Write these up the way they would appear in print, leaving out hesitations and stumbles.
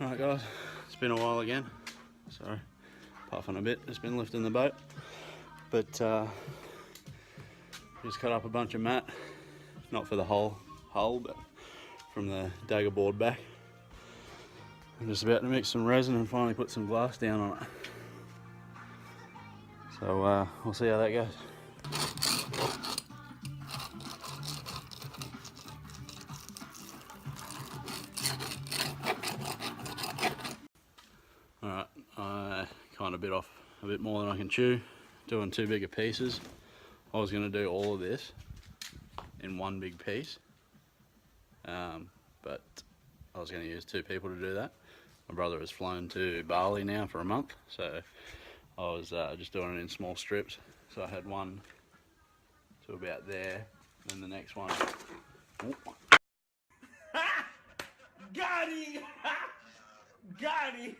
Alright guys, it's been a while again. Sorry, puffing a bit, just been lifting the boat. But just cut up a bunch of mat, not for the whole hull, but from the dagger board back. I'm just about to mix some resin and finally put some glass down on it. So we'll see how that goes. Alright, I kind of bit off a bit more than I can chew, doing two bigger pieces. I was going to do all of this in one big piece, but I was going to use two people to do that. My brother has flown to Bali now for a month, so I was just doing it in small strips. So I had one to about there, then the next one. Got him! Got him!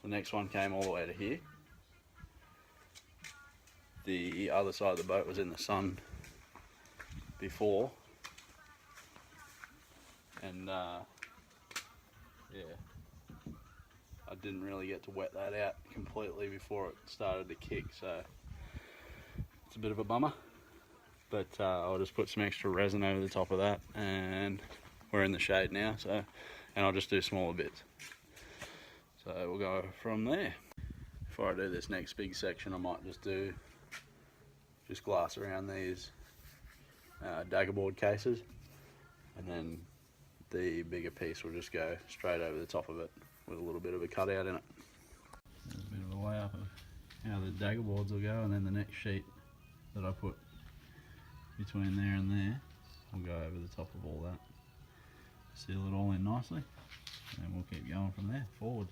The next one came all the way to here. The other side of the boat was in the sun before, and yeah, I didn't really get to wet that out completely before it started to kick, so it's a bit of a bummer. But I'll just put some extra resin over the top of that, and we're in the shade now, so, and I'll just do smaller bits. So we'll go from there. Before I do this next big section, I might just glass around these dagger board cases, and then the bigger piece will just go straight over the top of it with a little bit of a cutout in it. There's a bit of a layup of how the dagger boards will go, and then the next sheet that I put between there and there will go over the top of all that. Seal it all in nicely, and we'll keep going from there, forward.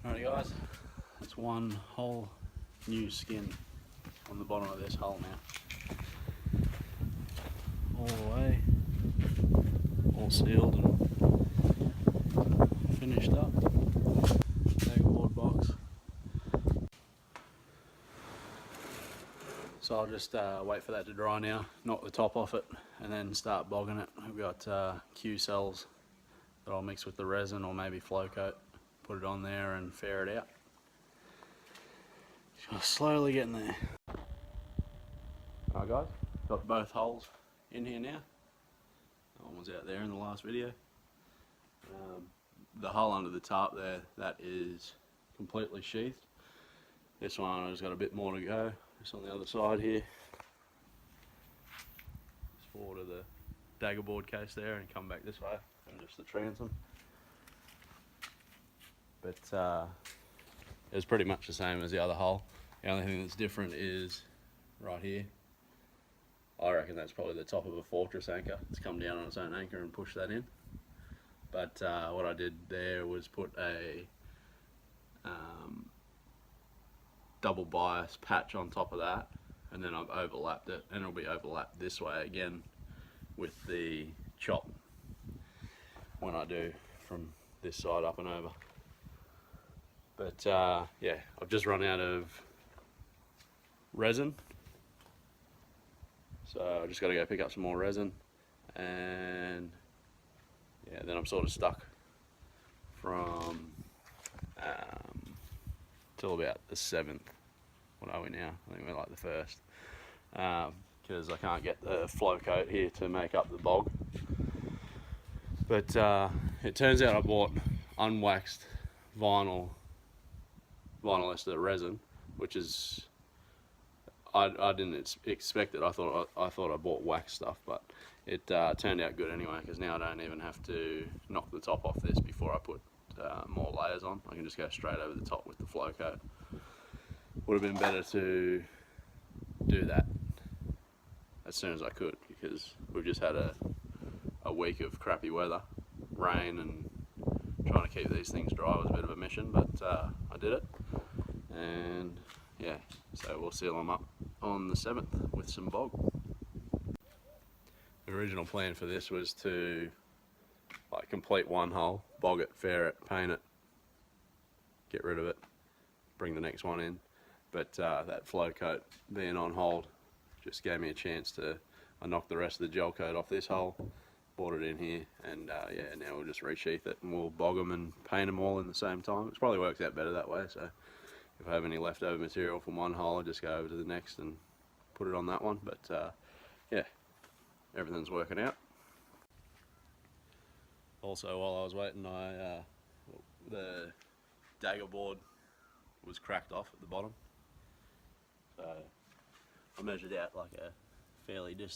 Alright guys, that's one whole new skin on the bottom of this hull now. All the way, all sealed and finished up. Dagger board box. So I'll just wait for that to dry now, knock the top off it, and then start bogging it. I've got Q cells that I'll mix with the resin, or maybe flow coat. Put it on there and fare it out. Just slowly getting there. Alright guys, got both holes in here now. That one was out there in the last video. The hole under the top there, that is completely sheathed. This one has got a bit more to go. Just on the other side here. Just forward to the dagger board case there and come back this way, and just the transom. But it's pretty much the same as the other hole. The only thing that's different is right here. I reckon that's probably the top of a fortress anchor. It's come down on its own anchor and pushed that in. But what I did there was put a double bias patch on top of that, and then I've overlapped it, and it'll be overlapped this way again with the chop when I do from this side up and over. But yeah, I've just run out of resin, so I just got to go pick up some more resin, and yeah, then I'm sort of stuck from till about the 7th. What are we now? I think we're like the 1st, because I can't get the flow coat here to make up the bog. But it turns out I bought unwaxed vinyl ester resin, which is I didn't expect it. I thought I bought wax stuff, but it turned out good anyway, because now I don't even have to knock the top off this before I put more layers on. I can just go straight over the top with the flow coat. Would have been better to do that as soon as I could, because we've just had a week of crappy weather, rain, and trying to keep these things dry was a bit of a mission, but I did it, and yeah, so we'll seal them up on the 7th with some bog. The original plan for this was to like complete one hole, bog it, fair it, paint it, get rid of it, bring the next one in. But that flow coat being on hold just gave me a chance to, I knocked the rest of the gel coat off this hole, brought it in here, and yeah, now we'll just resheath it and we'll bog them and paint them all in the same time, which probably works out better that way. So if I have any leftover material from one hole, I just go over to the next and put it on that one. But yeah, everything's working out. Also, while I was waiting, the dagger board was cracked off at the bottom, so I measured out like a fairly good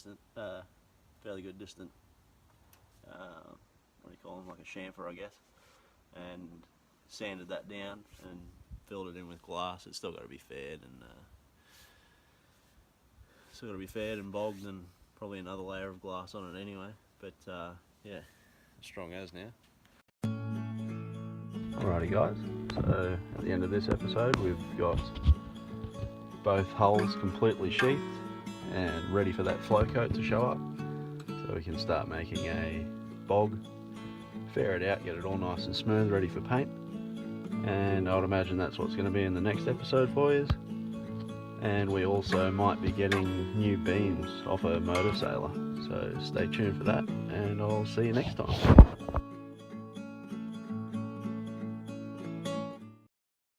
distant, what do you call them, like a chamfer, I guess, and sanded that down and filled it in with glass. It's still got to be faired and bogged, and probably another layer of glass on it anyway. But yeah, strong as now. Alrighty guys, so at the end of this episode we've got both hulls completely sheathed and ready for that flow coat to show up, so we can start making a bog, fair it out, get it all nice and smooth, ready for paint. And I would imagine that's what's going to be in the next episode for you. And we also might be getting new beams off a motor sailor, so stay tuned for that, and I'll see you next time.